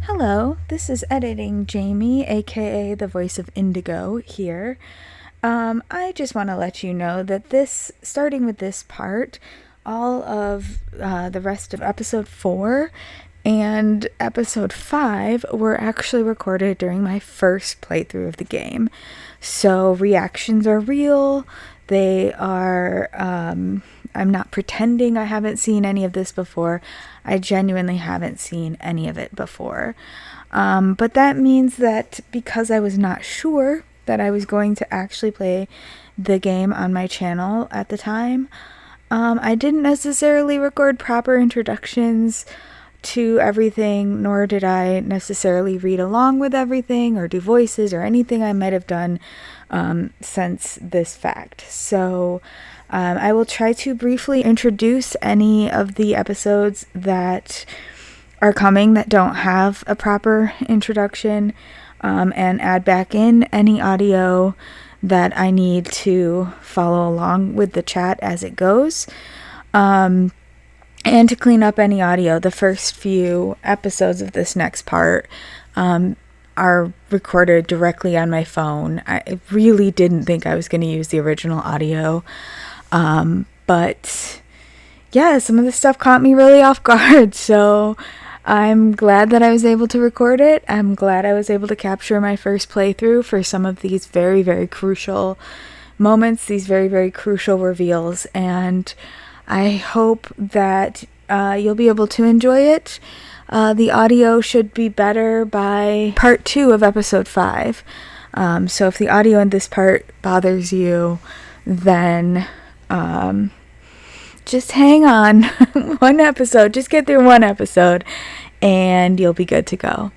Hello, this is Editing Jamie, aka the voice of Indigo here. I just want to let you know that starting with this part, all of the rest of episode 4 and episode 5 were actually recorded during my first playthrough of the game. So reactions are real. They are, I'm not pretending I haven't seen any of this before. I genuinely haven't seen any of it before. But that means that because I was not sure that I was going to actually play the game on my channel at the time, I didn't necessarily record proper introductions to everything, nor did I necessarily read along with everything or do voices or anything I might have done since this fact. So I will try to briefly introduce any of the episodes that are coming that don't have a proper introduction, and add back in any audio that I need to follow along with the chat as it goes. And to clean up any audio, the first few episodes of this next part are recorded directly on my phone. I really didn't think I was going to use the original audio. But yeah, some of the stuff caught me really off guard. So I'm glad that I was able to record it. I'm glad I was able to capture my first playthrough for some of these very, very crucial moments, these very, very crucial reveals. And I hope that you'll be able to enjoy it. The audio should be better by part 2 of episode 5. So if the audio in this part bothers you, then just hang on. One episode. Just get through one episode and you'll be good to go.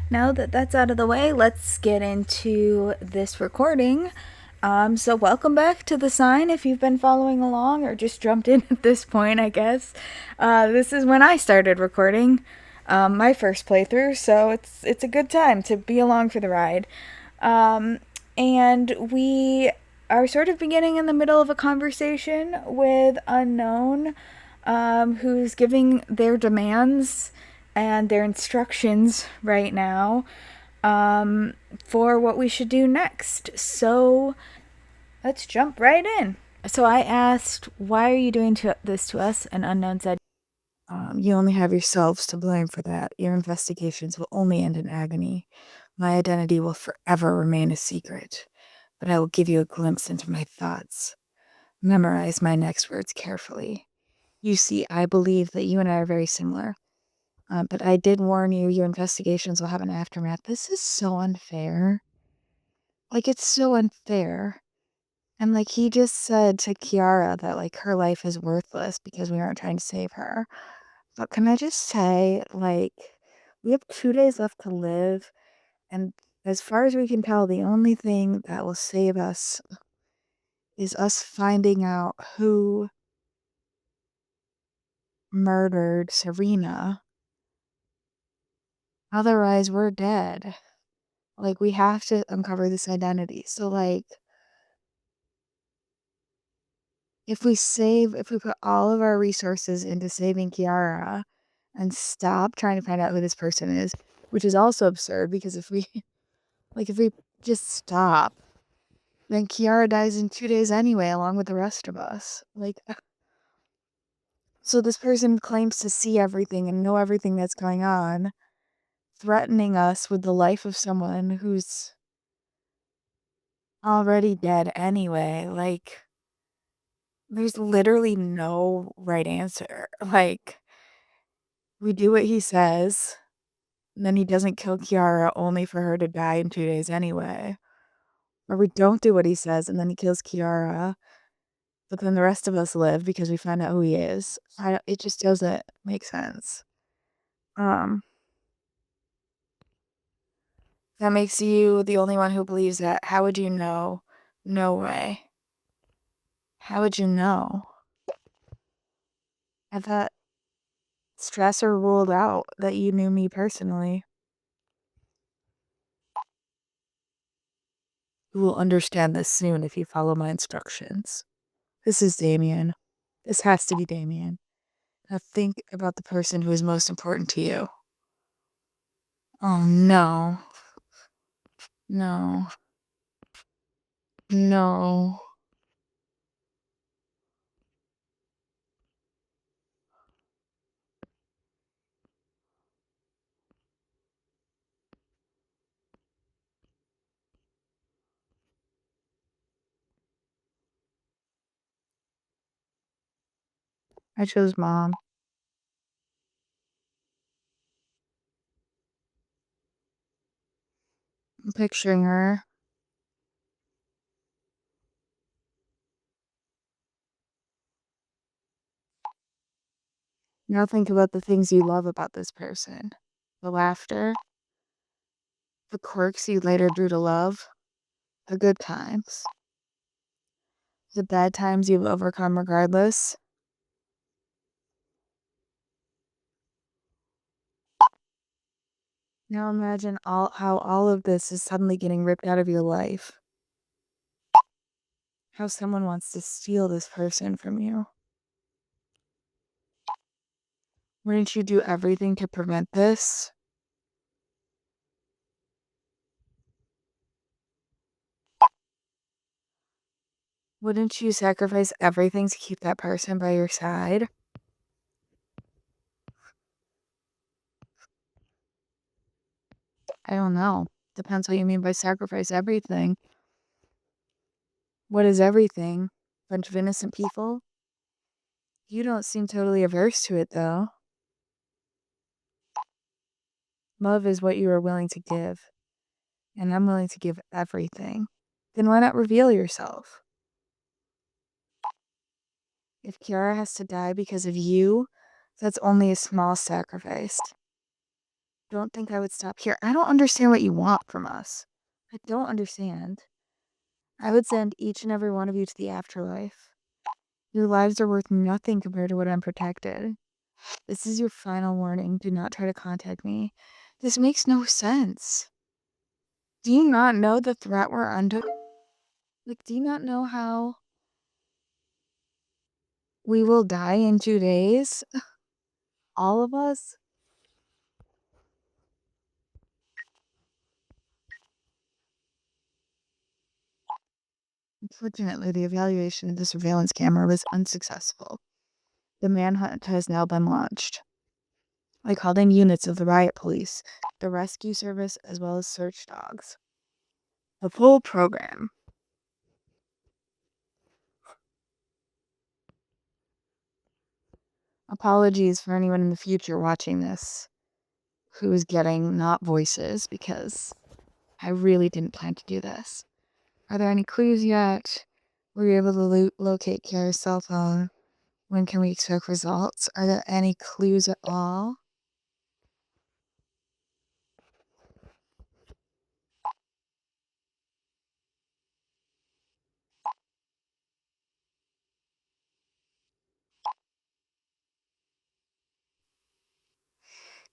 Now that that's out of the way, let's get into this recording. So welcome back to the sign if you've been following along or just jumped in at this point, I guess. This is when I started recording my first playthrough, so it's a good time to be along for the ride. And we are sort of beginning in the middle of a conversation with Unknown, who's giving their demands and their instructions right now for what we should do next. So let's jump right in. So I asked, why are you doing this to us? And Unknown said, you only have yourselves to blame for that. Your investigations will only end in agony. My identity will forever remain a secret, but I will give you a glimpse into my thoughts. Memorize my next words carefully. You see, I believe that you and I are very similar. But I did warn you, your investigations will have an aftermath. This is so unfair. Like, it's so unfair. And, like, he just said to Ciara that, like, her life is worthless because we aren't trying to save her. But can I just say, like, we have 2 days left to live, and as far as we can tell, the only thing that will save us is us finding out who murdered Serena. Otherwise, we're dead. Like, we have to uncover this identity. So, like, if we put all of our resources into saving Ciara and stop trying to find out who this person is, which is also absurd because if we just stop, then Ciara dies in 2 days anyway, along with the rest of us. Like, so this person claims to see everything and know everything that's going on, threatening us with the life of someone who's already dead anyway. Like, there's literally no right answer. Like, we do what he says, and then he doesn't kill Ciara only for her to die in 2 days anyway. Or we don't do what he says, and then he kills Ciara, but then the rest of us live because we find out who he is. It just doesn't make sense. That makes you the only one who believes that. How would you know? No way. How would you know? I thought Strasser ruled out that you knew me personally. You will understand this soon if you follow my instructions. This is Damian. This has to be Damian. Now think about the person who is most important to you. Oh no. No. No. I chose mom. I'm picturing her. Now think about the things you love about this person. The laughter, the quirks you later grew to love, the good times, the bad times you've overcome regardless. Now imagine how all of this is suddenly getting ripped out of your life. How someone wants to steal this person from you. Wouldn't you do everything to prevent this? Wouldn't you sacrifice everything to keep that person by your side? I don't know. Depends what you mean by sacrifice everything. What is everything? Bunch of innocent people? You don't seem totally averse to it, though. Love is what you are willing to give, and I'm willing to give everything. Then why not reveal yourself? If Ciara has to die because of you, that's only a small sacrifice. Don't think I would stop here. I don't understand what you want from us. I don't understand. I would send each and every one of you to the afterlife. Your lives are worth nothing compared to what I'm protected. This is your final warning. Do not try to contact me. This makes no sense. Do you not know the threat we're under? Like, do you not know how we will die in 2 days? All of us? Unfortunately, the evaluation of the surveillance camera was unsuccessful. The manhunt has now been launched. I called in units of the riot police, the rescue service, as well as search dogs. The full program. Apologies for anyone in the future watching this who is getting not voices, because I really didn't plan to do this. Are there any clues yet? Were you able to locate Ciara's cell phone? When can we expect results? Are there any clues at all?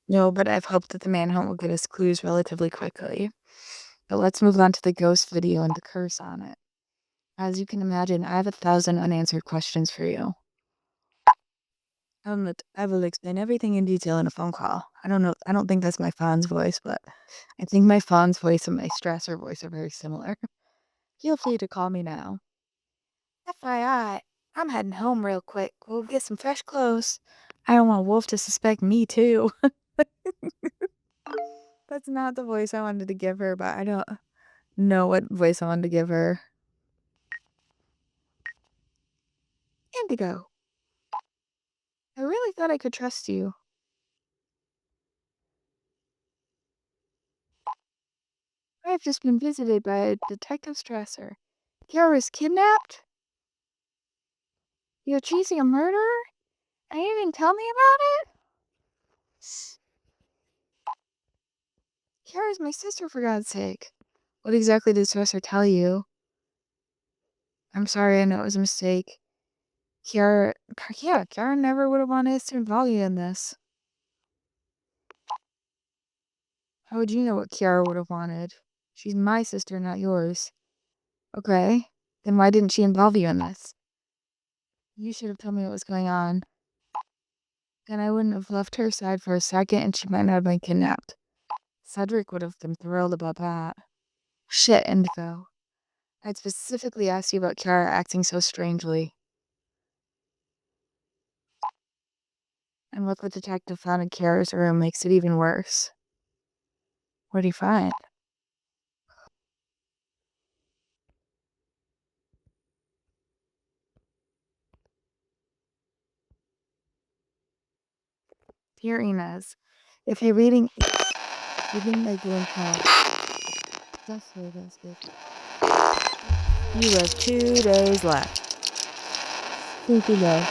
No, but I've hoped that the manhunt will get us clues relatively quickly. But let's move on to the ghost video and the curse on it. As you can imagine, I have 1,000 unanswered questions for you. I will explain everything in detail in a phone call. I don't think that's my Fawn's voice, but I think my Fawn's voice and my Strasser voice are very similar. Feel free to call me now. FYI, I'm heading home real quick. We'll get some fresh clothes. I don't want Wolf to suspect me, too. That's not the voice I wanted to give her, but I don't know what voice I wanted to give her. Indigo. I really thought I could trust you. I have just been visited by Detective Strasser. Ciara was kidnapped? You're chasing a murderer? And you didn't tell me about it? Ciara's my sister, for God's sake. What exactly did Strasser tell you? I'm sorry, I know it was a mistake. Ciara never would have wanted us to involve you in this. How would you know what Ciara would have wanted? She's my sister, not yours. Okay, then why didn't she involve you in this? You should have told me what was going on. Then I wouldn't have left her side for a second and she might not have been kidnapped. Cedrik would have been thrilled about that. Shit, Indigo. I'd specifically asked you about Ciara acting so strangely. And what the detective found in Ciara's room makes it even worse. What did he find? Dear Ines, if you're reading my doing You have 2 days left. Thank you, though.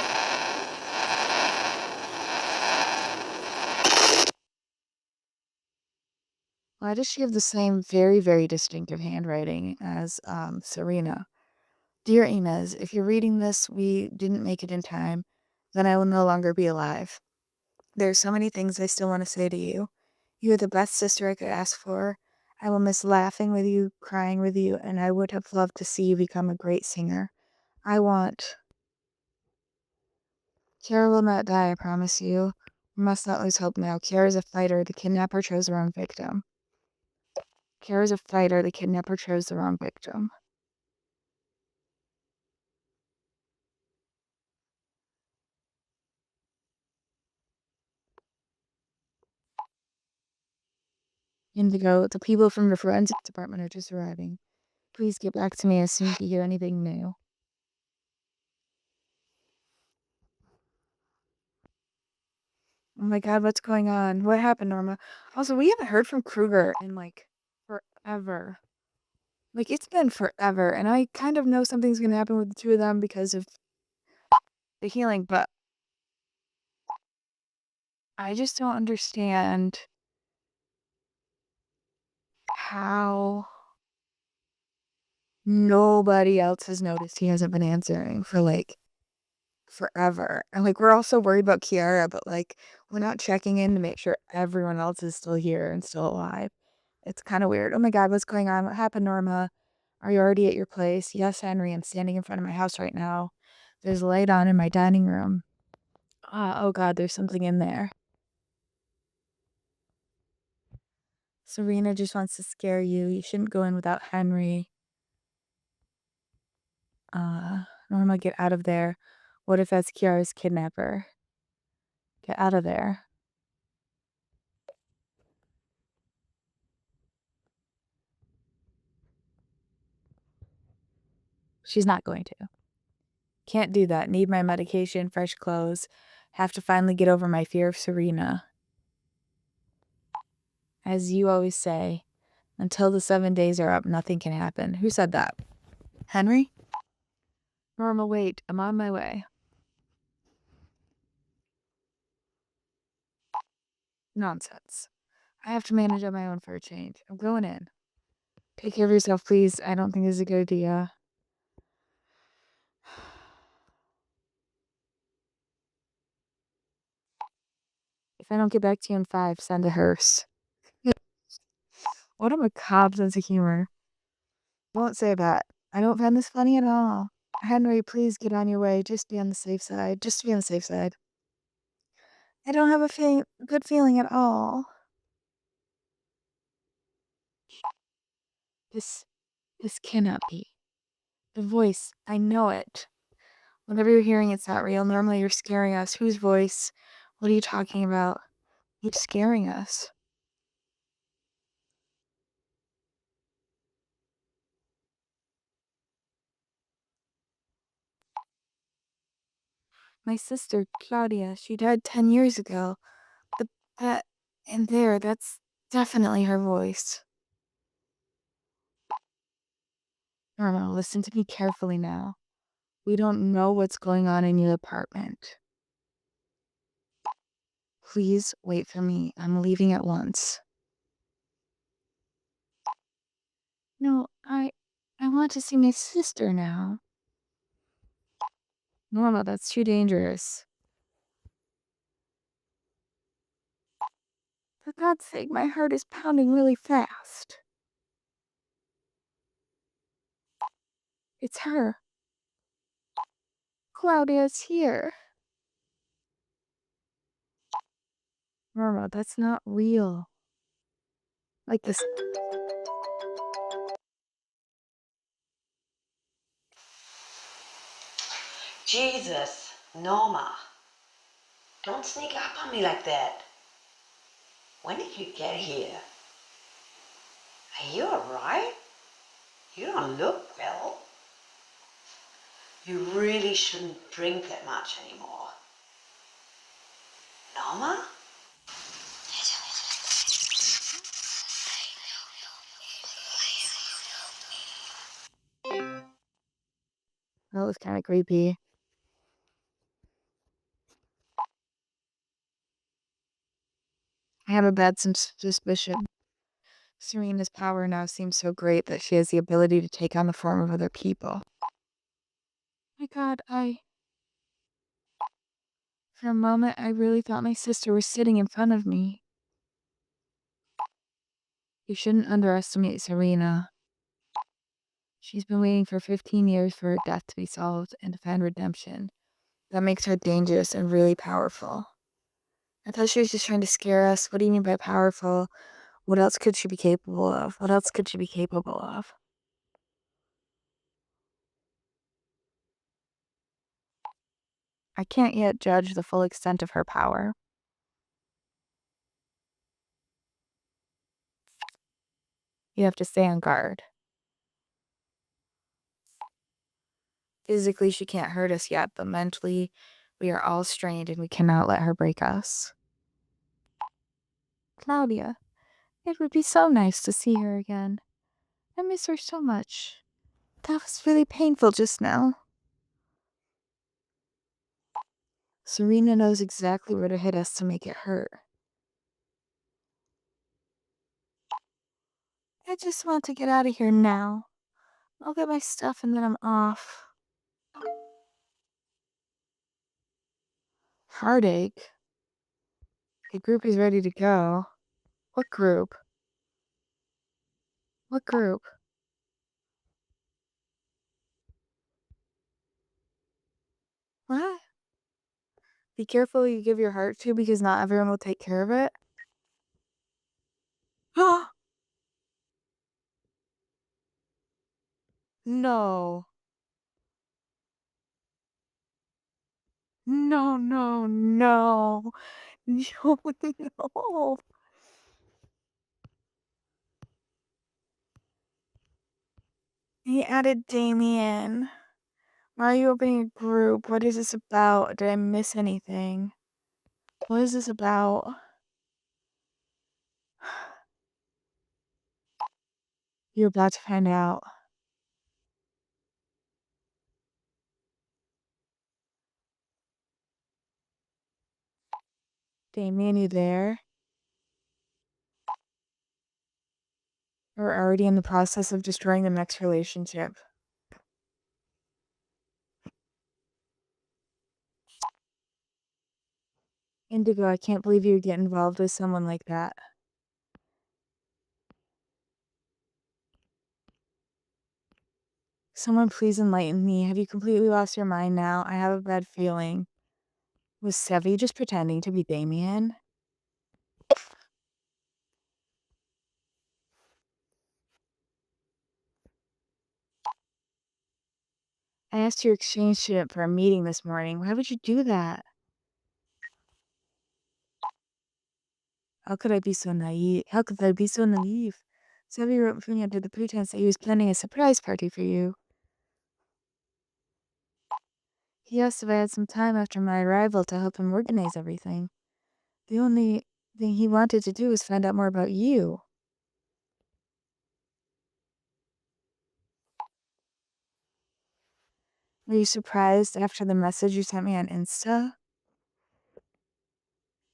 Why does she have the same very, very distinctive handwriting as Serena? Dear Ines, if you're reading this, we didn't make it in time, then I will no longer be alive. There are so many things I still want to say to you. You are the best sister I could ask for. I will miss laughing with you, crying with you, and I would have loved to see you become a great singer. Ciara will not die, I promise you. We must not lose hope now. Ciara is a fighter. The kidnapper chose the wrong victim. Ciara is a fighter. The kidnapper chose the wrong victim. Indigo, the people from the forensics department are just arriving. Please get back to me as soon as you hear anything new. Oh my god, what's going on? What happened, Norma? Also, we haven't heard from Kruger in, forever. It's been forever, and I kind of know something's gonna happen with the two of them because of the healing, but I just don't understand how nobody else has noticed he hasn't been answering for, forever. And, we're also worried about Ciara, but, we're not checking in to make sure everyone else is still here and still alive. It's kind of weird. Oh my god, what's going on? What happened, Norma? Are you already at your place? Yes, Henry, I'm standing in front of my house right now. There's a light on in my dining room. Oh god, there's something in there. Serena just wants to scare you. You shouldn't go in without Henry. Norma, get out of there. What if that's Ciara's kidnapper? Get out of there. She's not going to. Can't do that. Need my medication, fresh clothes. Have to finally get over my fear of Serena. As you always say, until the 7 days are up, nothing can happen. Who said that? Henry? Norma, wait. I'm on my way. Nonsense. I have to manage on my own for a change. I'm going in. Take care of yourself, please. I don't think this is a good idea. If I don't get back to you in 5, send a hearse. What a macabre sense of humor. Won't say that. I don't find this funny at all. Henry, please get on your way. Just be on the safe side. Just to be on the safe side. I don't have a good feeling at all. This cannot be. The voice, I know it. Whenever you're hearing it's not real, normally you're scaring us. Whose voice? What are you talking about? You're scaring us. My sister, Claudia, she died 10 years ago. The that and there, that's definitely her voice. Norma, listen to me carefully now. We don't know what's going on in your apartment. Please wait for me. I'm leaving at once. No, I want to see my sister now. Norma, that's too dangerous. For God's sake, my heart is pounding really fast. It's her. Claudia's here. Norma, that's not real. Like this. Jesus, Norma, don't sneak up on me like that. When did you get here? Are you alright? You don't look well. You really shouldn't drink that much anymore. Norma? That was kind of creepy. I have a bad suspicion. Serena's power now seems so great that she has the ability to take on the form of other people. My God, for a moment, I really thought my sister was sitting in front of me. You shouldn't underestimate Serena. She's been waiting for 15 years for her death to be solved and to find redemption. That makes her dangerous and really powerful. I thought she was just trying to scare us. What do you mean by powerful? What else could she be capable of? What else could she be capable of? I can't yet judge the full extent of her power. You have to stay on guard. Physically, she can't hurt us yet, but mentally, we are all strained and we cannot let her break us. Claudia, it would be so nice to see her again. I miss her so much. That was really painful just now. Serena knows exactly where to hit us to make it hurt. I just want to get out of here now. I'll get my stuff and then I'm off. Heartache? The group is ready to go. What group? What group? What? Be careful who you give your heart to because not everyone will take care of it. No. No, no, no. No, no. He added Damian. Why are you opening a group? What is this about? Did I miss anything? What is this about? You're about to find out. Damian, you there? We're already in the process of destroying the next relationship. Indigo, I can't believe you would get involved with someone like that. Someone please enlighten me. Have you completely lost your mind now? I have a bad feeling. Was Sevi just pretending to be Damian? I asked you to exchange shit for a meeting this morning. Why would you do that? How could I be so naive? How could I be so naive? Sevi wrote for me under the pretense that he was planning a surprise party for you. He asked if I had some time after my arrival to help him organize everything. The only thing he wanted to do was find out more about you. Were you surprised after the message you sent me on Insta?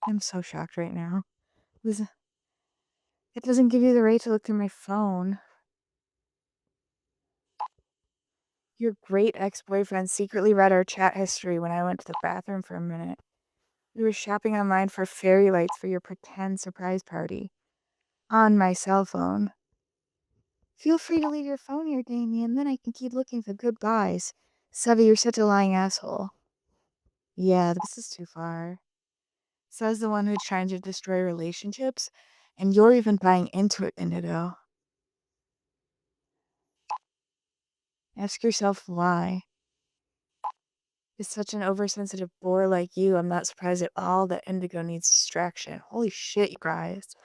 I'm so shocked right now. It doesn't give you the right to look through my phone. Your great ex-boyfriend secretly read our chat history when I went to the bathroom for a minute. We were shopping online for fairy lights for your pretend surprise party. On my cell phone. Feel free to leave your phone here, Damian, then I can keep looking for good guys. Sevi, you're such a lying asshole. Yeah, this is too far. Says the one who's trying to destroy relationships. And you're even buying into it, Indigo. Ask yourself why. Is such an oversensitive bore like you, I'm not surprised at all that Indigo needs distraction. Holy shit, you guys.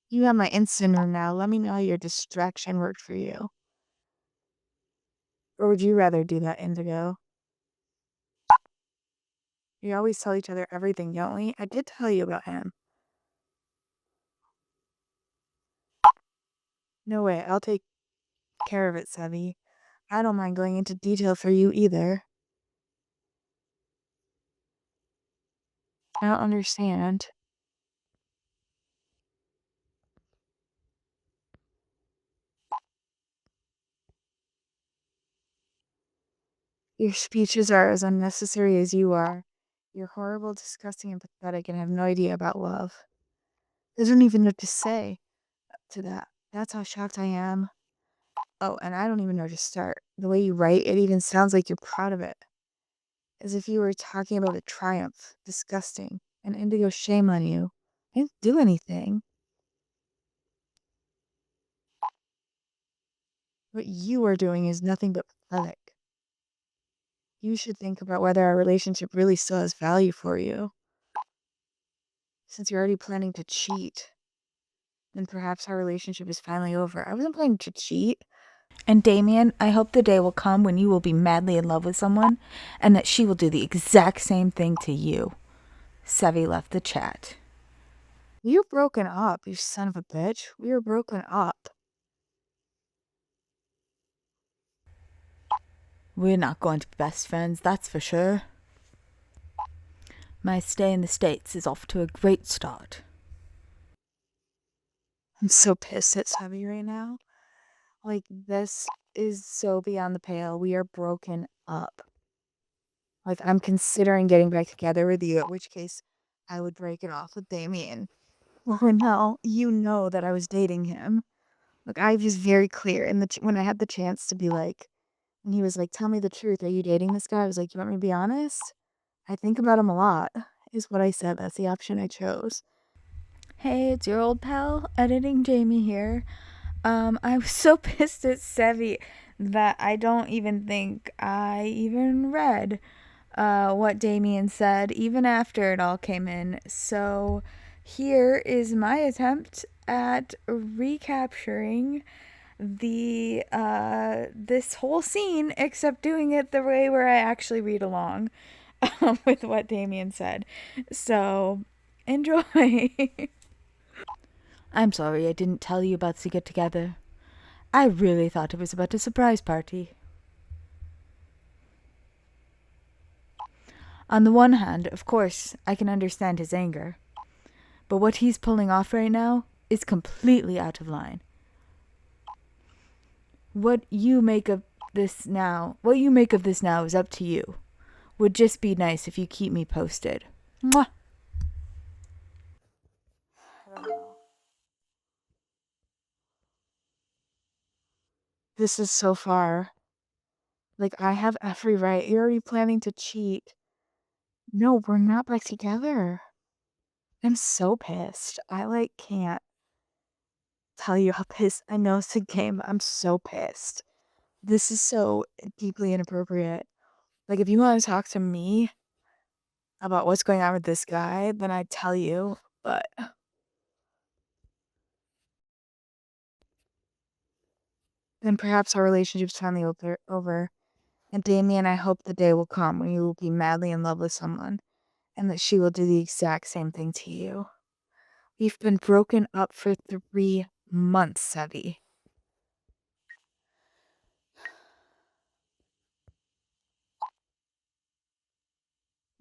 You have my Instagram now. Let me know how your distraction worked for you. Or would you rather do that, Indigo? We always tell each other everything, don't we? I did tell you about him. No way, I'll take care of it, Sevi. I don't mind going into detail for you either. I don't understand. Your speeches are as unnecessary as you are. You're horrible, disgusting, and pathetic, and have no idea about love. I don't even know what to say to that. That's how shocked I am. Oh, and I don't even know where to start. The way you write, it even sounds like you're proud of it. As if you were talking about a triumph. Disgusting. And Indigo, shame on you. I didn't do anything. What you are doing is nothing but pathetic. You should think about whether our relationship really still has value for you. Since you're already planning to cheat, then perhaps our relationship is finally over. I wasn't planning to cheat. And Damian, I hope the day will come when you will be madly in love with someone and that she will do the exact same thing to you. Sevi left the chat. You're broken up, you son of a bitch. We are broken up. We're not going to be best friends, that's for sure. My stay in the States is off to a great start. I'm so pissed at Sevi right now. Like, this is so beyond the pale. We are broken up. Like, I'm considering getting back together with you, at which case I would break it off with Damian. Well, no, you know that I was dating him. Like, I was very clear in when I had the chance to be like, and he was like, "Tell me the truth. Are you dating this guy?" I was like, "You want me to be honest? I think about him a lot," is what I said. That's the option I chose. Hey, it's your old pal, Editing Jamie here. I was so pissed at Sevi that I don't even think I even read what Damian said, even after it all came in. So here is my attempt at recapturing the this whole scene, except doing it the way where I actually read along with what Damian said. So enjoy. I'm sorry I didn't tell you about the get together. I really thought it was about a surprise party. On the one hand, of course, I can understand his anger. But what he's pulling off right now is completely out of line. What you make of this now is up to you. Would just be nice if you keep me posted. Mwah. I don't know. This is so far. Like, I have every right. You're already planning to cheat. No, we're not back together. I'm so pissed. I, like, can't tell you how pissed. I know it's a game, but I'm so pissed. This is so deeply inappropriate. Like, if you want to talk to me about what's going on with this guy, then I'd tell you, but then perhaps our relationship's finally over. And Damian, I hope the day will come when you will be madly in love with someone and that she will do the exact same thing to you. We've been broken up for 3 months, Sevi.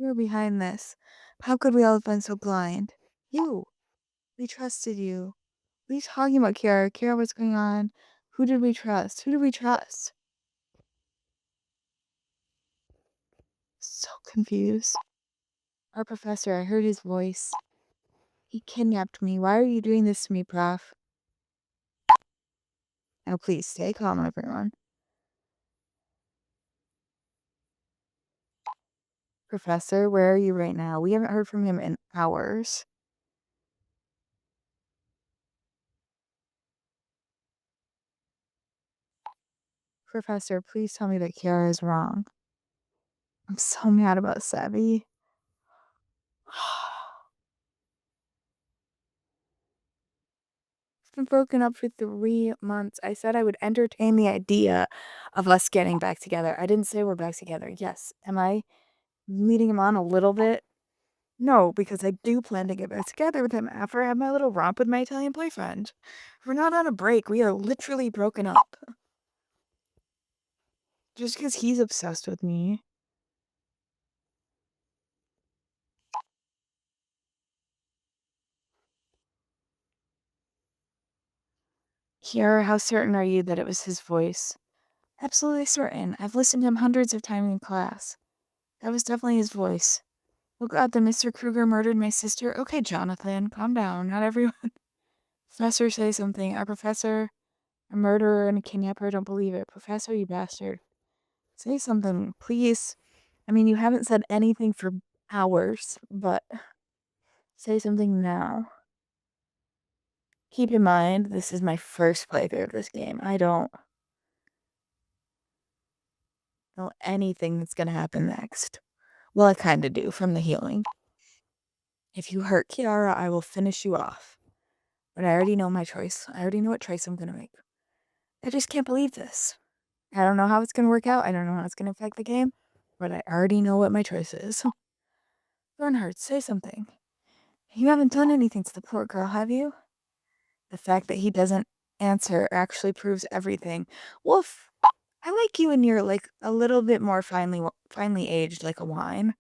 You're behind this. How could we all have been so blind? You. We trusted you. What are you talking about, Ciara? Ciara, what's going on? Who did we trust? Who did we trust? So confused. Our professor, I heard his voice. He kidnapped me. Why are you doing this to me, Prof? Now please, stay calm, everyone. Professor, where are you right now? We haven't heard from him in hours. Professor, please tell me that Ciara is wrong. I'm so mad about Sevi. We've been broken up for 3 months. I said I would entertain the idea of us getting back together. I didn't say we're back together. Yes. Am I leading him on a little bit? No, because I do plan to get back together with him after I have my little romp with my Italian boyfriend. We're not on a break. We are literally broken up. Just because he's obsessed with me. Ciara, how certain are you that it was his voice? Absolutely certain. I've listened to him hundreds of times in class. That was definitely his voice. Oh god, the Mr. Kruger murdered my sister? Okay, Jonathan, calm down. Not everyone. Professor, say something. Our professor, a murderer and a kidnapper, don't believe it. Professor, you bastard. Say something, please. I mean, you haven't said anything for hours, but say something now. Keep in mind, this is my first playthrough of this game. I don't know anything that's gonna happen next. Well, I kinda do, from the healing. If you hurt Ciara, I will finish you off. But I already know my choice. I already know what choice I'm gonna make. I just can't believe this. I don't know how it's gonna work out. I don't know how it's gonna affect the game. But I already know what my choice is. Bernhard, say something. You haven't done anything to the poor girl, have you? The fact that he doesn't answer actually proves everything. Wolf, I like you when you're like a little bit more finely aged, like a wine.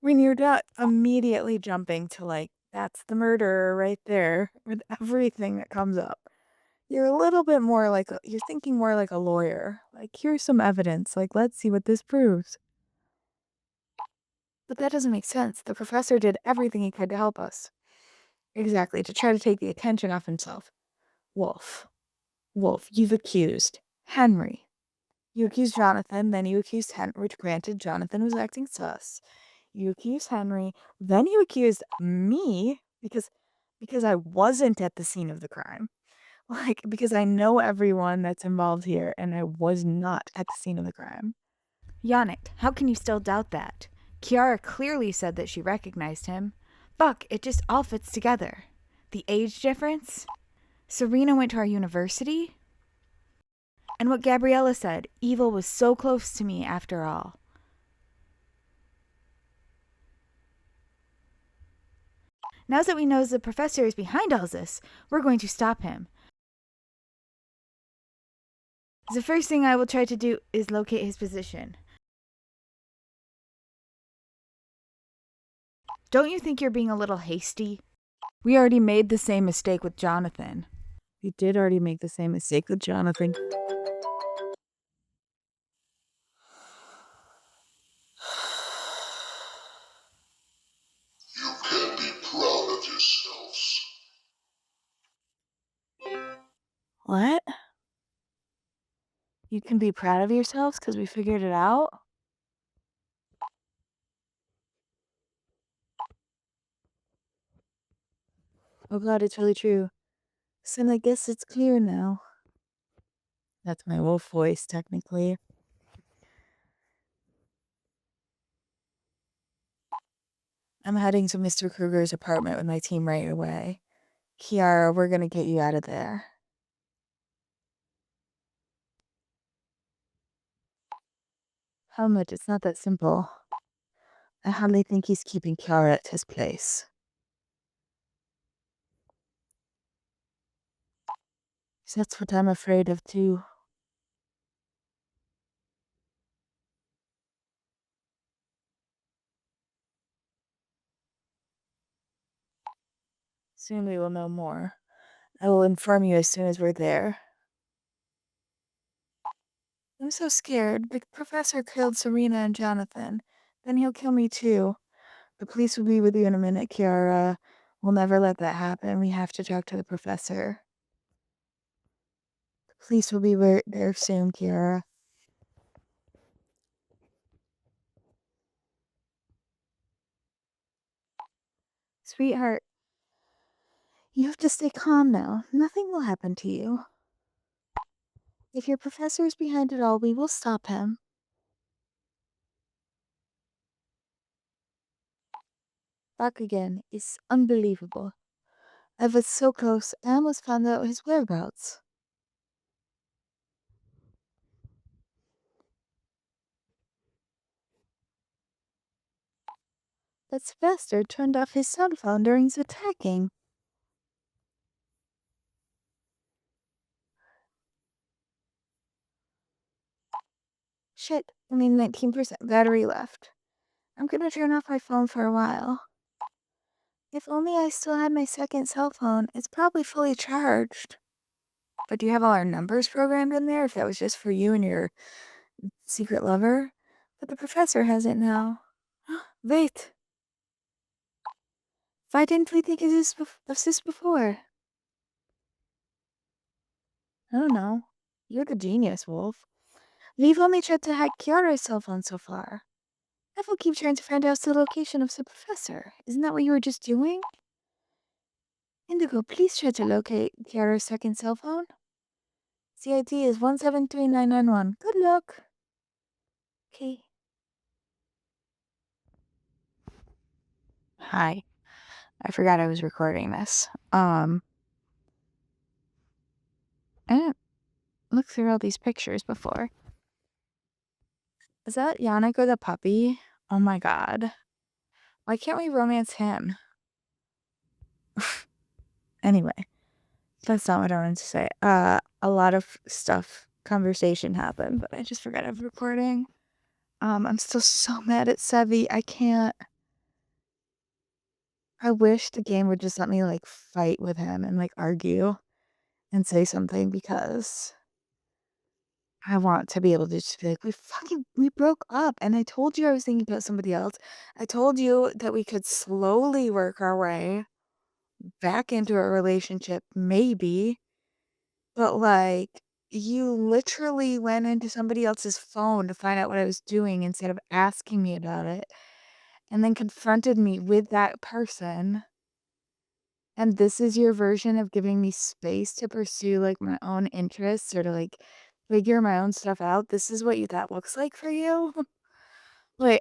When you're not immediately jumping to like, that's the murderer right there with everything that comes up. You're a little bit more like, you're thinking more like a lawyer. Like, here's some evidence. Like, let's see what this proves. But that doesn't make sense. The professor did everything he could to help us. Exactly, to try to take the attention off himself. Wolf. Wolf, you've accused Henry. You accused Jonathan, then you accused Henry, which granted Jonathan was acting sus. You accused Henry, then you accused me because I wasn't at the scene of the crime. Like, because I know everyone that's involved here, and I was not at the scene of the crime. Yannic, how can you still doubt that? Ciara clearly said that she recognized him. Fuck, it just all fits together. The age difference? Serena went to our university? And what Gabriella said, evil was so close to me after all. Now that we know the professor is behind all this, we're going to stop him. The first thing I will try to do is locate his position. Don't you think you're being a little hasty? We already made the same mistake with Jonathan. We did already make the same mistake with Jonathan. You can be proud of yourselves. What? You can be proud of yourselves because we figured it out? Oh god, it's really true. So I guess it's clear now. That's my wolf voice, technically. I'm heading to Mr. Kruger's apartment with my team right away. Ciara, we're gonna get you out of there. How much? It's not that simple. I hardly think he's keeping Ciara at his place. That's what I'm afraid of too. Soon we will know more. I will inform you as soon as we're there. I'm so scared. The professor killed Serena and Jonathan. Then he'll kill me too. The police will be with you in a minute, Ciara. We'll never let that happen. We have to talk to the professor. The police will be there soon, Ciara. Sweetheart, you have to stay calm now. Nothing will happen to you. If your professor is behind it all, we will stop him. Back again is unbelievable. I was so close, I almost found out his whereabouts. That Strasser turned off his cell phone during the attacking. Shit, only 19% battery left. I'm gonna turn off my phone for a while. If only I still had my second cell phone, it's probably fully charged. But do you have all our numbers programmed in there if that was just for you and your secret lover? But the professor has it now. Wait, why didn't we think of this before? I don't know. You're the genius, Wolf. We've only tried to hack Ciara's cell phone so far. I will keep trying to find out the location of the professor. Isn't that what you were just doing? Indigo, please try to locate Ciara's second cell phone. CID is 173991. Good luck. Okay. Hi. I forgot I was recording this. I didn't look through all these pictures before. Is that Yannic or the puppy? Oh my god. Why can't we romance him? Anyway, that's not what I wanted to say. A lot of conversation happened, but I just forgot I was recording. I'm still so mad at Sevi. I wish the game would just let me like fight with him and like argue and say something because I want to be able to just be like, we broke up and I told you I was thinking about somebody else. I told you that we could slowly work our way back into a relationship, maybe. But like, you literally went into somebody else's phone to find out what I was doing instead of asking me about it, and then confronted me with that person. And this is your version of giving me space to pursue like my own interests or to like figure my own stuff out. This is what that looks like for you? Wait.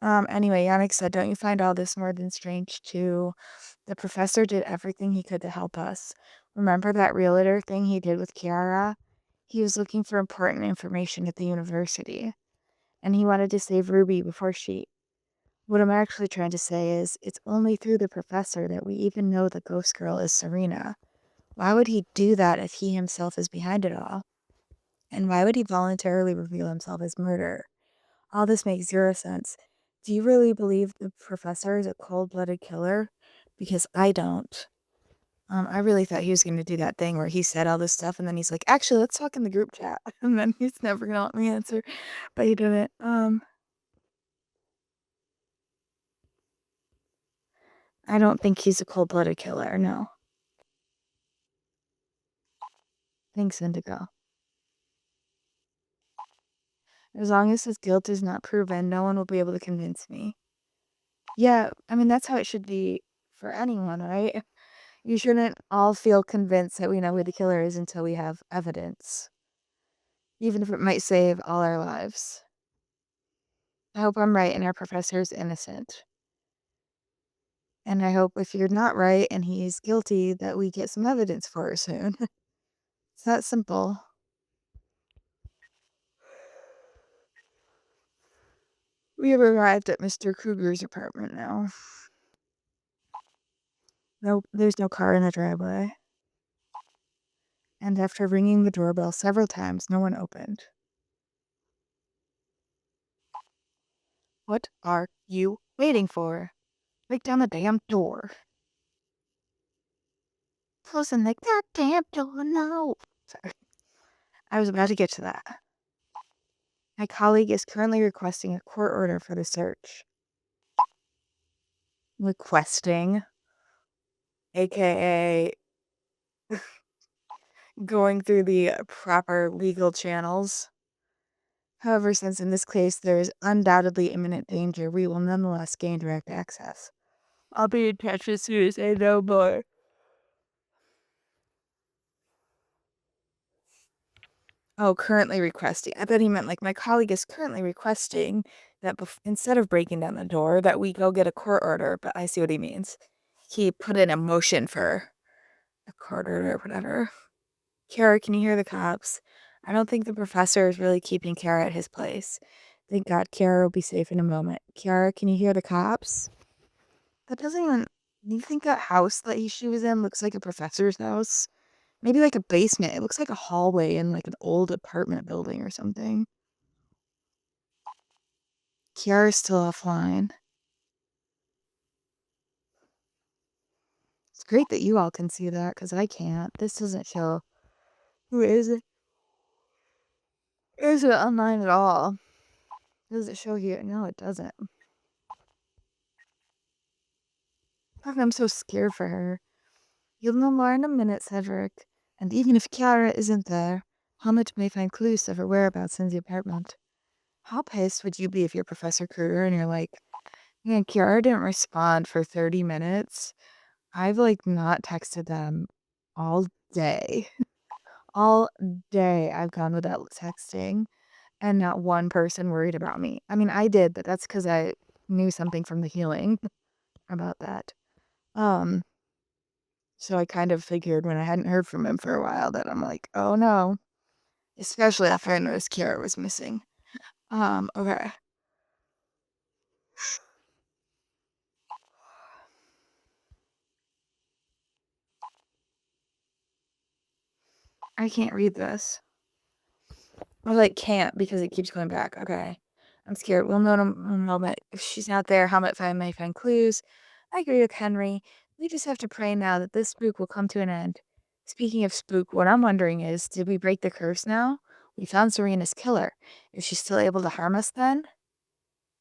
Anyway, Yannic said, don't you find all this more than strange too? The professor did everything he could to help us. Remember that realtor thing he did with Ciara? He was looking for important information at the university, and he wanted to save Ruby before she... What I'm actually trying to say is, it's only through the professor that we even know the ghost girl is Serena. Why would he do that if he himself is behind it all? And why would he voluntarily reveal himself as murder? All this makes zero sense. Do you really believe the professor is a cold-blooded killer? Because I don't. I really thought he was going to do that thing where he said all this stuff and then he's like, actually, let's talk in the group chat. And then he's never going to let me answer. But he didn't. I don't think he's a cold-blooded killer, no. Thanks, Indigo. As long as his guilt is not proven, no one will be able to convince me. Yeah, I mean, that's how it should be for anyone, right? You shouldn't all feel convinced that we know who the killer is until we have evidence. Even if it might save all our lives. I hope I'm right and our professor's innocent. And I hope if you're not right and he's guilty that we get some evidence for it soon. It's that simple. We have arrived at Mr. Kruger's apartment now. Nope, there's no car in the driveway. And after ringing the doorbell several times, no one opened. What are you waiting for? Break down the damn door. Closing the goddamn door, no. Sorry. I was about to get to that. My colleague is currently requesting a court order for the search. Requesting, aka going through the proper legal channels. However, since in this case there is undoubtedly imminent danger, we will nonetheless gain direct access. I'll be in touch as soon as I know more. Oh, currently requesting. I bet he meant like my colleague is currently requesting that instead of breaking down the door, that we go get a court order. But I see what he means. He put in a motion for a court order or whatever. Ciara, can you hear the cops? I don't think the professor is really keeping Ciara at his place. Thank God Ciara will be safe in a moment. Ciara, can you hear the cops? That doesn't even... Do you think that house that she was in looks like a professor's house? Maybe like a basement. It looks like a hallway in like an old apartment building or something. Ciara's still offline. It's great that you all can see that, because I can't. This doesn't show. Who is it? Is it online at all? Does it show here? No, it doesn't. I'm so scared for her. You'll know more in a minute, Cedrik. And even if Ciara isn't there, Hamid may find clues of her whereabouts in the apartment. How pissed would you be if you're Professor Kruger and you're like, man, Ciara didn't respond for 30 minutes. I've like not texted them all day. All day I've gone without texting, and not one person worried about me. I mean, I did, but that's because I knew something from the healing about that. So I kind of figured when I hadn't heard from him for a while that I'm like, oh no. Especially after I noticed Ciara was missing. Okay. I can't read this. I like can't because it keeps going back. Okay. I'm scared. We'll know in a moment. If she's not there, how might I may find clues. I agree with Henry. We just have to pray now that this spook will come to an end. Speaking of spook, what I'm wondering is, did we break the curse now? We found Serena's killer. Is she still able to harm us then?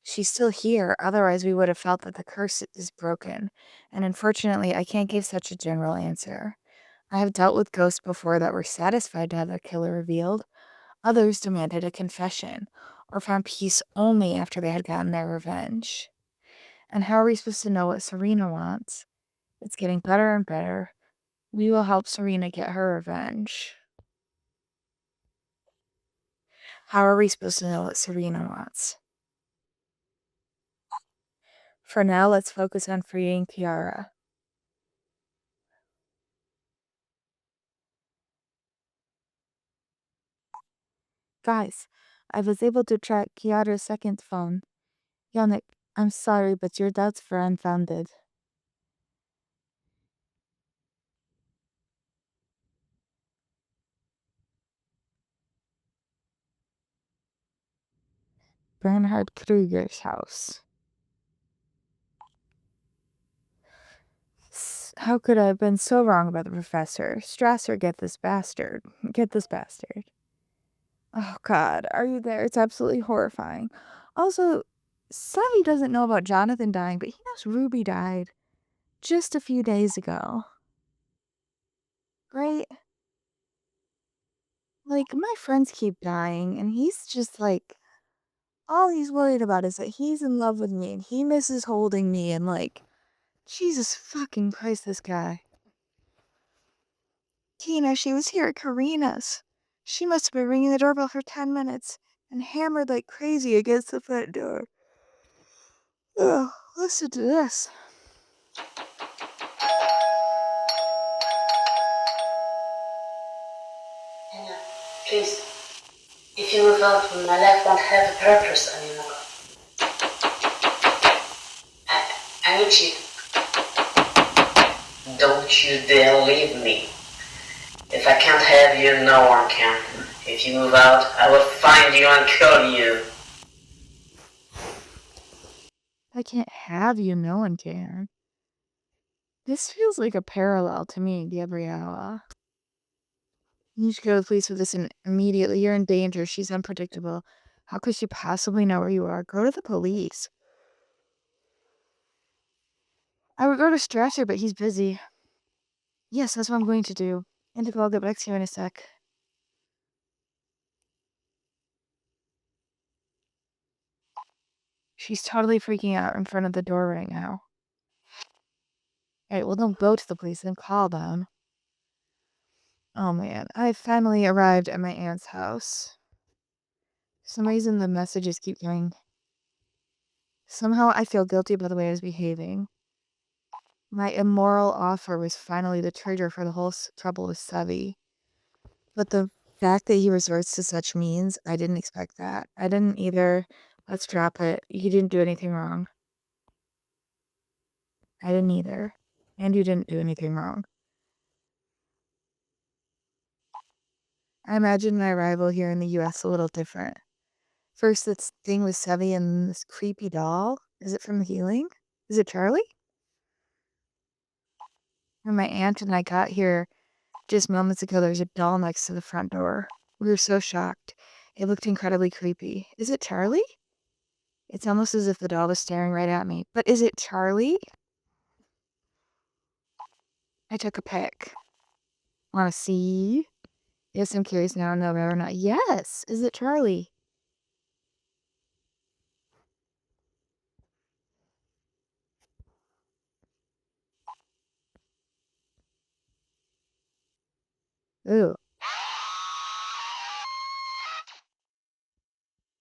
She's still here, otherwise we would have felt that the curse is broken. And unfortunately, I can't give such a general answer. I have dealt with ghosts before that were satisfied to have their killer revealed. Others demanded a confession, or found peace only after they had gotten their revenge. And how are we supposed to know what Serena wants? It's getting better and better. We will help Serena get her revenge. How are we supposed to know what Serena wants? For now, let's focus on freeing Ciara. Guys, I was able to track Ciara's second phone. Yannic, I'm sorry, but your doubts were unfounded. Bernhard Kruger's house. How could I have been so wrong about the professor? Strasser, get this bastard. Get this bastard. Oh, God, are you there? It's absolutely horrifying. Also, Sevi doesn't know about Jonathan dying, but he knows Ruby died just a few days ago. Right? Like, my friends keep dying, and he's just like, all he's worried about is that he's in love with me, and he misses holding me, and like, Jesus fucking Christ, this guy. Tina, she was here at Karina's. She must have been ringing the doorbell for 10 minutes and hammered like crazy against the front door. Ugh, listen to this. Anna, please, if you move out, my life won't have a purpose anymore. I need you. Don't you dare leave me. If I can't have you, no one can. If you move out, I will find you and kill you. I can't have you, no one can. This feels like a parallel to me, Gabriella. You should go to the police with this immediately. You're in danger. She's unpredictable. How could she possibly know where you are? Go to the police. I would go to Strasser, but he's busy. Yes, that's what I'm going to do. Indigo, I'll get back to you in a sec. She's totally freaking out in front of the door right now. Alright, well, don't go to the police and call them. Oh man, I finally arrived at my aunt's house. For some reason, the messages keep going. Somehow I feel guilty about the way I was behaving. My immoral offer was finally the trigger for the whole trouble with Sevi. But the fact that he resorts to such means, I didn't expect that. I didn't either. Let's drop it. You didn't do anything wrong. I didn't either. And you didn't do anything wrong. I imagine my arrival here in the US a little different. First, this thing with Sevi and this creepy doll. Is it from the healing? Is it Charlie? When my aunt and I got here just moments ago, there's a doll next to the front door. We were so shocked. It looked incredibly creepy. Is it Charlie? It's almost as if the doll was staring right at me. But is it Charlie? I took a pic. Want to see? Yes, I'm curious now. No, whether or not. Yes. Is it Charlie? Ooh.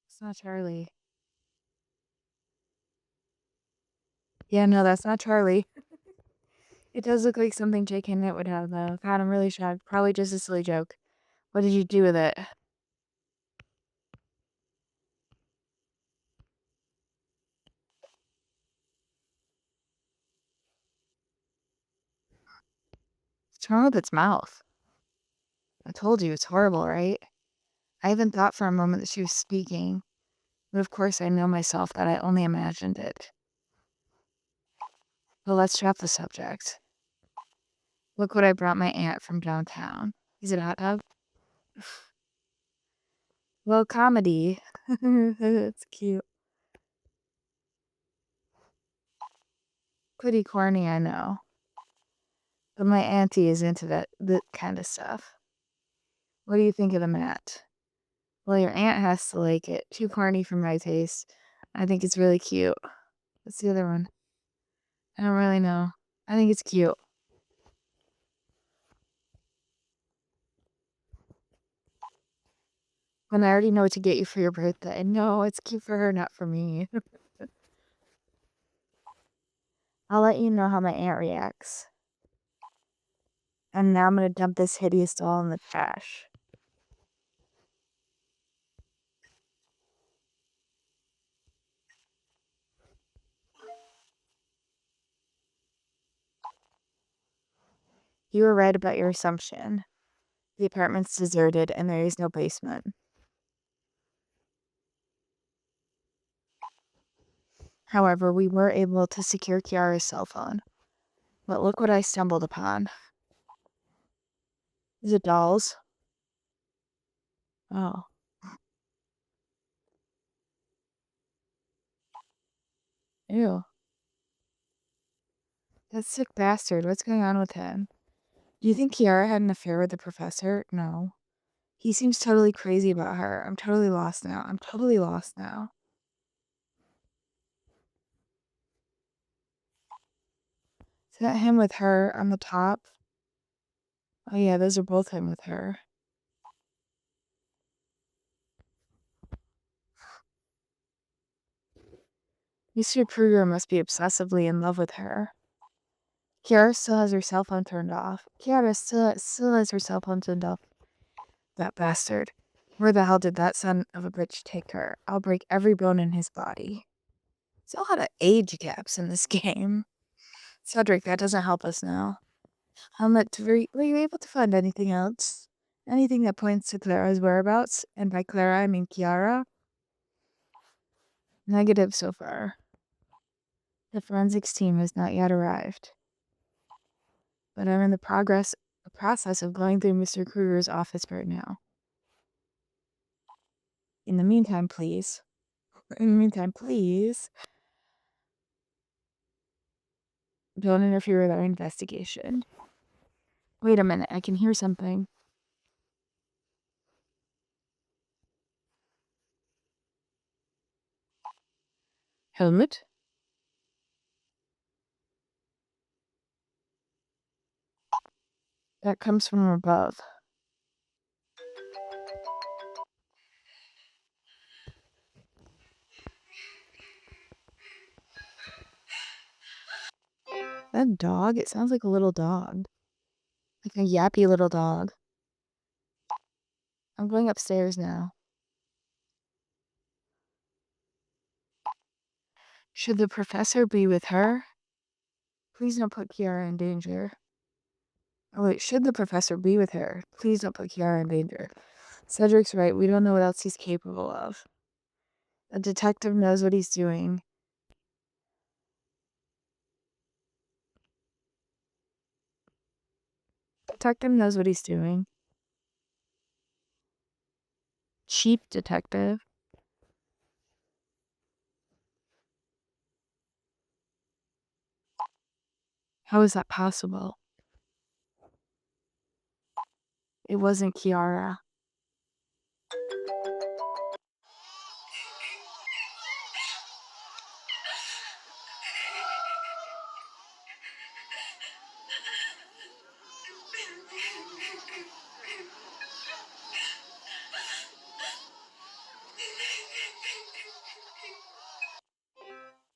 It's not Charlie. Yeah, no, that's not Charlie. It does look like something Jake Hinnett would have, though. God, I'm really shocked. Probably just a silly joke. What did you do with it? What's wrong with its mouth? I told you, it's horrible, right? I even thought for a moment that she was speaking. But of course, I know myself that I only imagined it. But let's drop the subject. Look what I brought my aunt from downtown. Is it a hot tub? Welcomedy. That's cute. Pretty corny, I know. But my auntie is into that kind of stuff. What do you think of the mat? Well, your aunt has to like it. Too corny for my taste. I think it's really cute. What's the other one? I don't really know. I think it's cute. And I already know what to get you for your birthday. No, it's cute for her, not for me. I'll let you know how my aunt reacts. And now I'm going to dump this hideous doll in the trash. You were right about your assumption. The apartment's deserted and there is no basement. However, we were able to secure Ciara's cell phone. But look what I stumbled upon. Is it dolls? Oh. Ew. That sick bastard. What's going on with him? Do you think Ciara had an affair with the professor? No. He seems totally crazy about her. I'm totally lost now. Is that him with her on the top? Oh yeah, those are both him with her. Mr. Kruger must be obsessively in love with her. Ciara still has her cell phone turned off. Ciara still has her cell phone turned off. That bastard. Where the hell did that son of a bitch take her? I'll break every bone in his body. There's a lot of age gaps in this game. Cedrik, that doesn't help us now. Were you able to find anything else? Anything that points to Clara's whereabouts? And by Clara, I mean Ciara? Negative so far. The forensics team has not yet arrived. But I'm in the process of going through Mr. Kruger's office right now. In the meantime, please, don't interfere with our investigation. Wait a minute, I can hear something. Helmet? That comes from above. That dog? It sounds like a little dog. Like a yappy little dog. I'm going upstairs now. Should the professor be with her? Please don't put Ciara in danger. Oh wait, should the professor be with her? Please don't put Ciara in danger. Cedrik's right, we don't know what else he's capable of. A detective knows what he's doing. Detective knows what he's doing. Chief detective. How is that possible? It wasn't Ciara.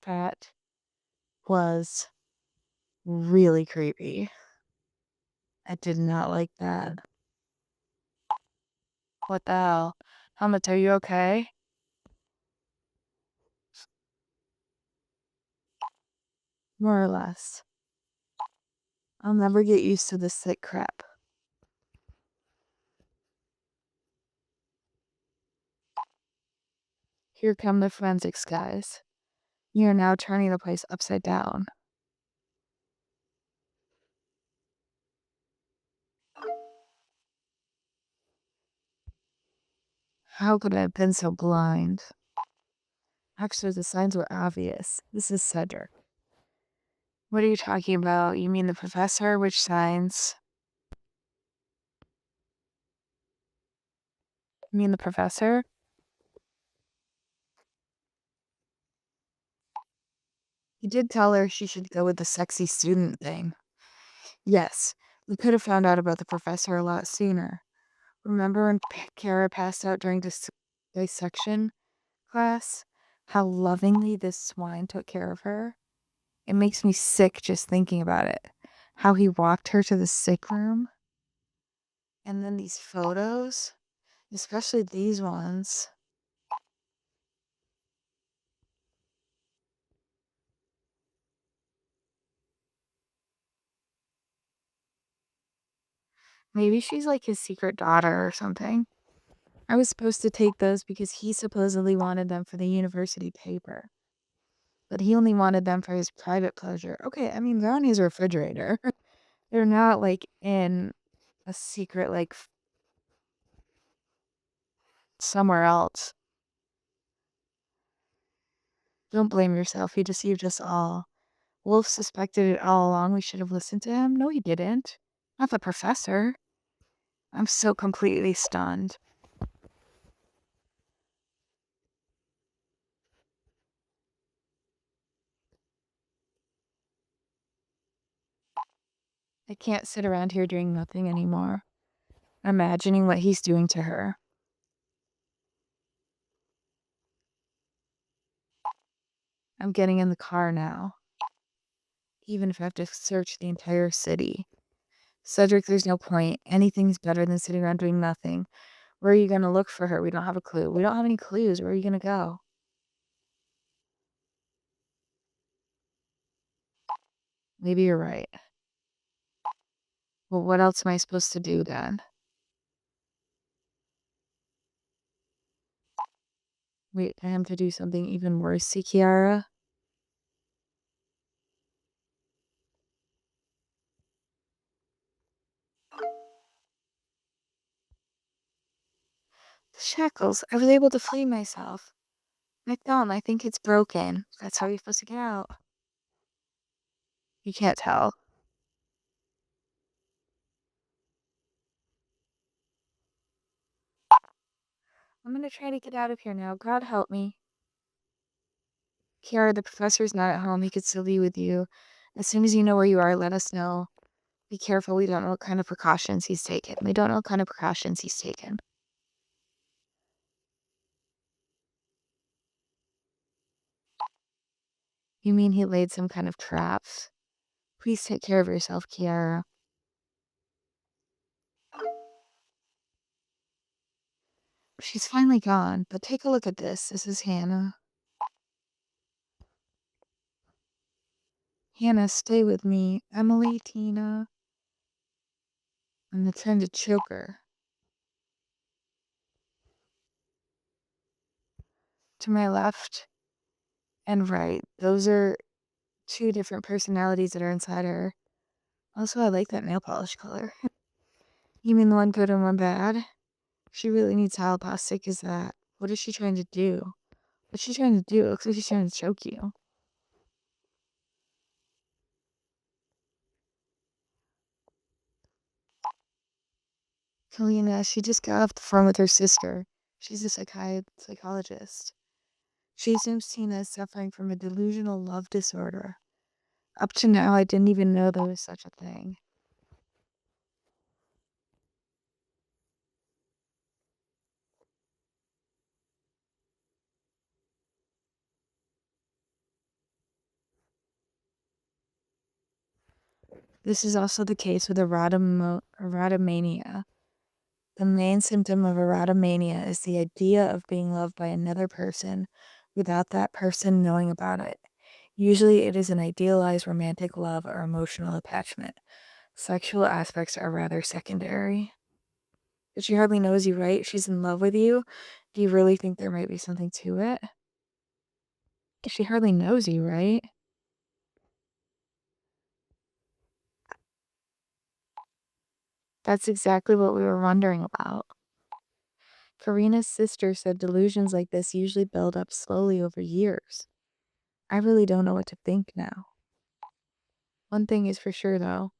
That was really creepy. I did not like that. What the hell? Helmut, are you okay? More or less. I'll never get used to this sick crap. Here come the forensics guys. You're now turning the place upside down. How could I have been so blind? Actually, the signs were obvious. This is Cedrik. What are you talking about? You mean the professor? Which signs? You mean the professor? He did tell her she should go with the sexy student thing. Yes, we could have found out about the professor a lot sooner. Remember when Ciara passed out during dissection class? How lovingly this swine took care of her? It makes me sick just thinking about it. How he walked her to the sick room. And then these photos, especially these ones. Maybe she's like his secret daughter or something. I was supposed to take those because he supposedly wanted them for the university paper. But he only wanted them for his private pleasure. Okay, I mean, they're on his refrigerator. They're not like in a secret, like somewhere else. Don't blame yourself. He deceived us all. Wolf suspected it all along. We should have listened to him. No, he didn't. Not the professor. I'm so completely stunned. I can't sit around here doing nothing anymore. Imagining what he's doing to her. I'm getting in the car now. Even if I have to search the entire city. Cedrik, there's no point. Anything's better than sitting around doing nothing. Where are you going to look for her? We don't have a clue. We don't have any clues. Where are you going to go? Maybe you're right. Well, what else am I supposed to do then? Wait, I have to do something even worse, see Ciara? The shackles. I was able to free myself. My thumb, I think it's broken. That's how you're supposed to get out. You can't tell. I'm gonna try to get out of here now. God help me. Ciara, the professor's not at home. He could still be with you. As soon as you know where you are, let us know. Be careful. We don't know what kind of precautions he's taken. You mean he laid some kind of traps? Please take care of yourself, Ciara. She's finally gone, but take a look at this. This is Hannah. Hannah, stay with me. Emily, Tina. I'm trying to choke her. To my left and right, those are two different personalities that are inside her. Also, I like that nail polish color. You mean the one good and one bad? She really needs help. How sick is that? What is she trying to do? What's she trying to do? It looks like she's trying to choke you. Kalina, she just got off the phone with her sister. She's a psychologist. She assumes Tina is suffering from a delusional love disorder. Up to now, I didn't even know there was such a thing. This is also the case with erotomania. The main symptom of erotomania is the idea of being loved by another person without that person knowing about it. Usually it is an idealized romantic love or emotional attachment. Sexual aspects are rather secondary. But she hardly knows you, right? She's in love with you. Do you really think there might be something to it? She hardly knows you, right? That's exactly what we were wondering about. Karina's sister said delusions like this usually build up slowly over years. I really don't know what to think now. One thing is for sure, though.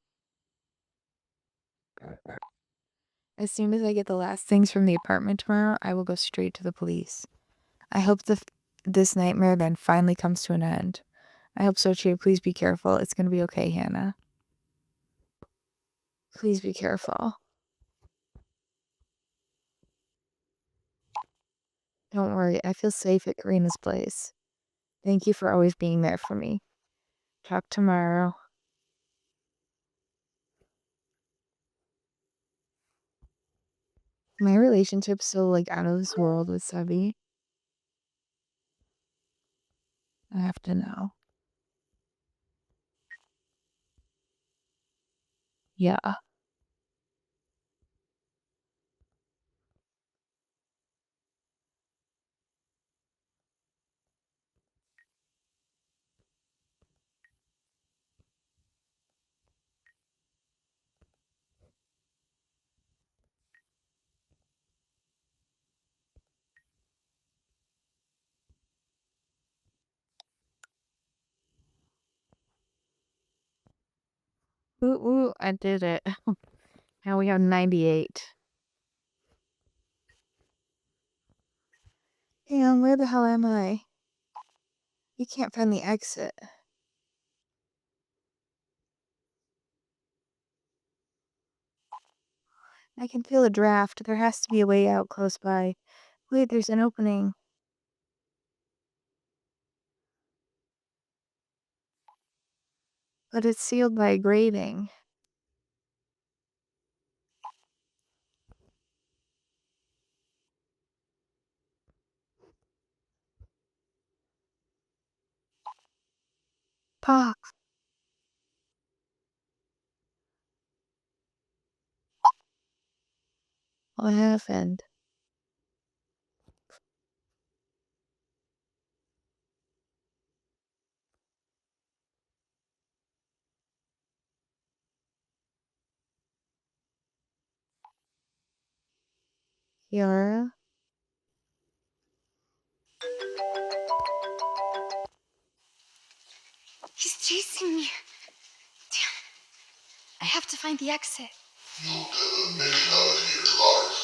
As soon as I get the last things from the apartment tomorrow, I will go straight to the police. I hope this nightmare then finally comes to an end. I hope so too. Please be careful. It's gonna be okay, Hannah. Please be careful. Don't worry, I feel safe at Karina's place. Thank you for always being there for me. Talk tomorrow. My relationship's so out of this world with Sevi. I have to know. Yeah. Ooh, I did it. Now we have 98. Damn, where the hell am I? You can't find the exit. I can feel a draft. There has to be a way out close by. Wait, there's an opening. But it's sealed by a grating. Pop. What happened? Ciara? He's chasing me. Damn. I have to find the exit. You gotta make it out of here alive.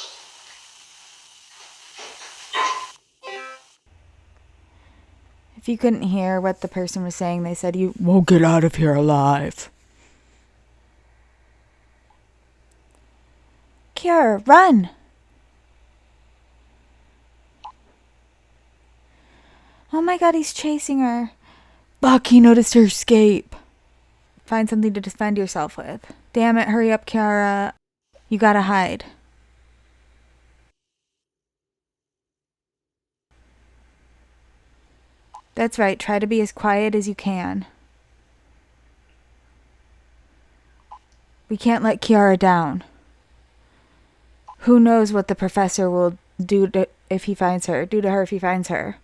If you couldn't hear what the person was saying, they said you won't get out of here alive. Ciara, run! Oh my god, he's chasing her. Fuck, he noticed her escape. Find something to defend yourself with. Damn it, hurry up, Ciara. You gotta hide. That's right, try to be as quiet as you can. We can't let Ciara down. Who knows what the professor will do to her if he finds her.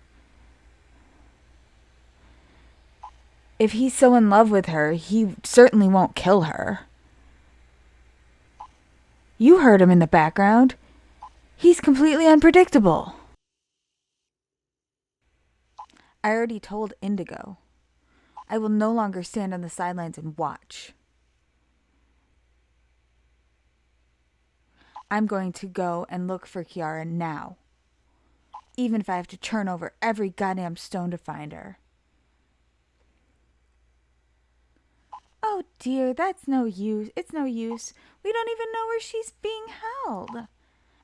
If he's so in love with her, he certainly won't kill her. You heard him in the background. He's completely unpredictable. I already told Indigo. I will no longer stand on the sidelines and watch. I'm going to go and look for Ciara now. Even if I have to turn over every goddamn stone to find her. Oh dear, that's no use. It's no use. We don't even know where she's being held.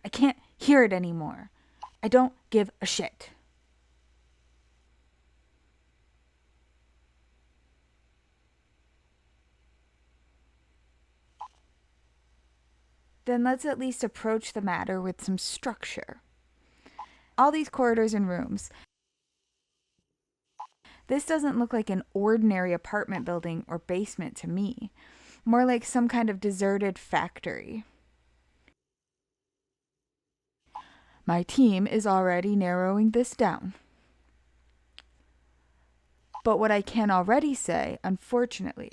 I can't hear it anymore. I don't give a shit. Then let's at least approach the matter with some structure. All these corridors and rooms. This doesn't look like an ordinary apartment building or basement to me. More like some kind of deserted factory. My team is already narrowing this down. But what I can already say, unfortunately,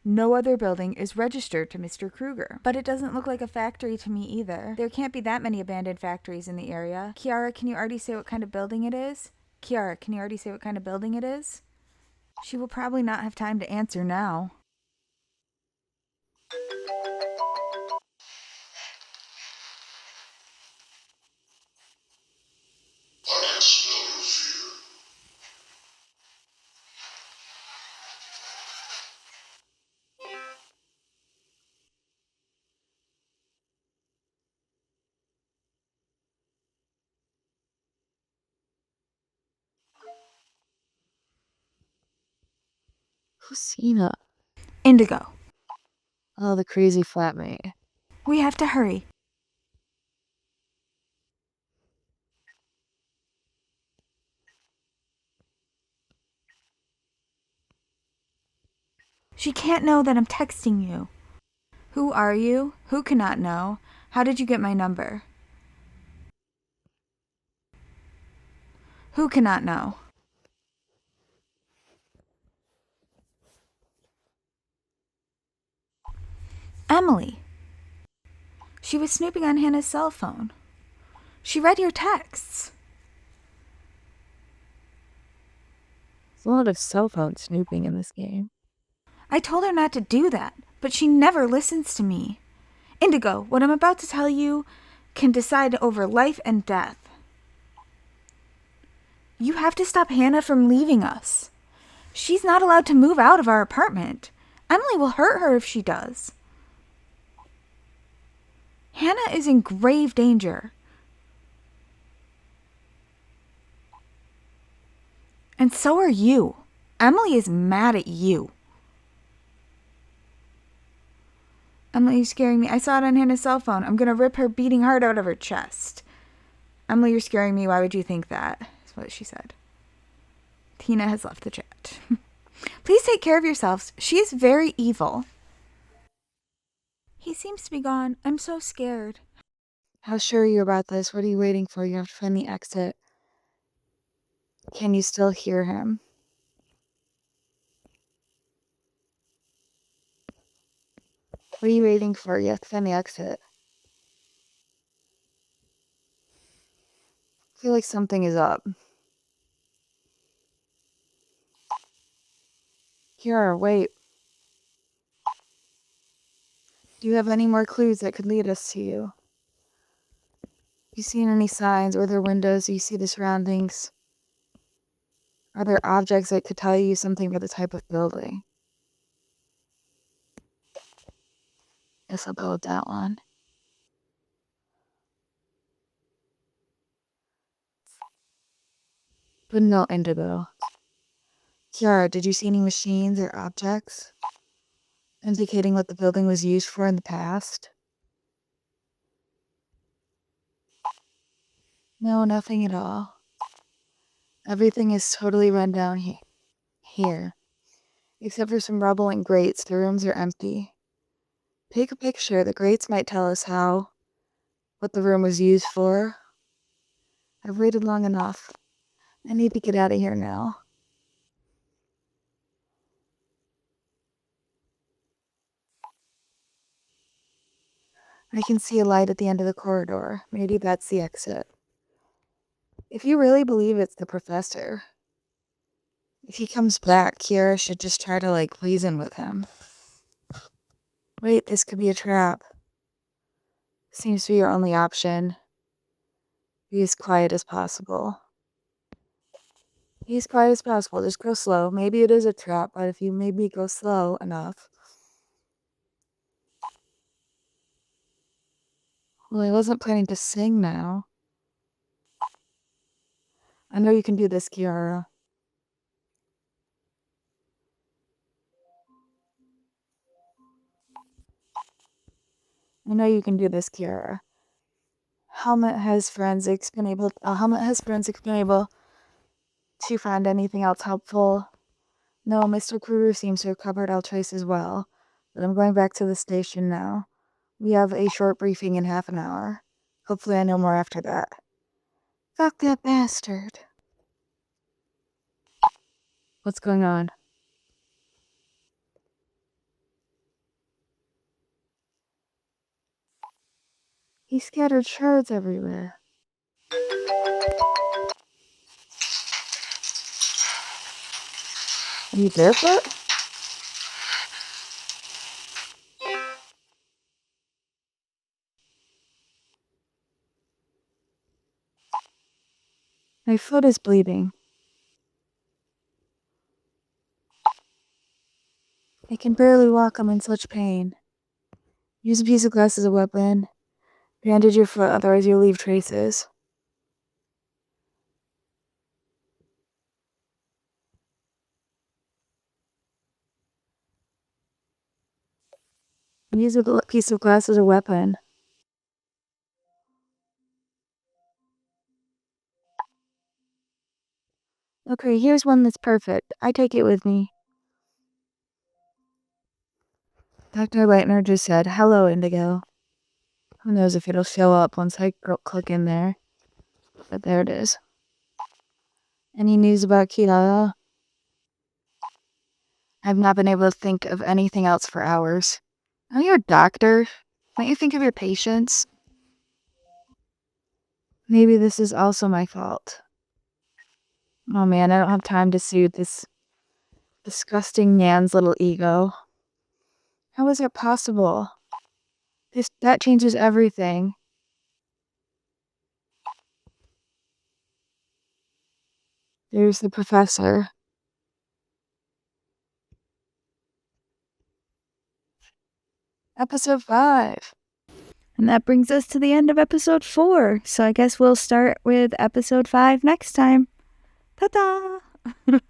no other building is registered to Mr. Kruger. But it doesn't look like a factory to me either. There can't be that many abandoned factories in the area. Ciara, can you already say what kind of building it is? Ciara, can you already say what kind of building it is? She will probably not have time to answer now. I can smell your fear. Who's Cena? Indigo, Oh, the crazy flatmate. we have to hurry. She can't know that I'm texting you. Who are you? Who cannot know? How did you get my number? Who cannot know? Emily. She was snooping on Hannah's cell phone. She read your texts. There's a lot of cell phone snooping in this game. I told her not to do that, but she never listens to me. Indigo, what I'm about to tell you can decide over life and death. You have to stop Hannah from leaving us. She's not allowed to move out of our apartment. Emily will hurt her if she does. Hannah is in grave danger. And so are you. Emily is mad at you. Emily, you're scaring me. I saw it on Hannah's cell phone. I'm going to rip her beating heart out of her chest. Emily, you're scaring me. Why would you think that? That's what she said. Tina has left the chat. Please take care of yourselves. She is very evil. He seems to be gone. I'm so scared. How sure are you about this? What are you waiting for? You have to find the exit. Can you still hear him? What are you waiting for? You have to find the exit. I feel like something is up. Ciara, wait. Do you have any more clues that could lead us to you? You seen any signs? Or there windows? Do you see the surroundings? Are there objects that could tell you something about the type of building? Guess I'll go with that one. But no indigo. Ciara, did you see any machines or objects indicating what the building was used for in the past? No, nothing at all. Everything is totally run down here. Except for some rubble and grates, the rooms are empty. Take a picture. The grates might tell us what the room was used for. I've waited long enough. I need to get out of here now. I can see a light at the end of the corridor. Maybe that's the exit. If you really believe it's the professor, if he comes back, Ciara should just try to, reason with him. Wait, this could be a trap. Seems to be your only option. Be as quiet as possible. Be as quiet as possible. Just go slow. Maybe it is a trap, but if you maybe go slow enough. Well, I wasn't planning to sing now. I know you can do this, Ciara. I know you can do this, Ciara. Helmet has forensics been able to find anything else helpful? No, Mr. Kruger seems to have covered all traces well, but I'm going back to the station now. We have a short briefing in half an hour. Hopefully I know more after that. Fuck that bastard. What's going on? He scattered shards everywhere. Are you barefoot? My foot is bleeding. I can barely walk. I'm in such pain. Use a piece of glass as a weapon. Bandage your foot, otherwise you'll leave traces. Use a piece of glass as a weapon. Okay, here's one that's perfect. I take it with me. Dr. Leitner just said, "Hello, Indigo." Who knows if it'll show up once I click in there. But there it is. Any news about Ciara? I've not been able to think of anything else for hours. Are you a doctor? Can't you think of your patients? Maybe this is also my fault. Oh man, I don't have time to soothe this disgusting Nan's little ego. How is it possible? That changes everything. There's the professor. Episode 5. And that brings us to the end of episode 4. So I guess we'll start with episode 5 next time. Ta-da!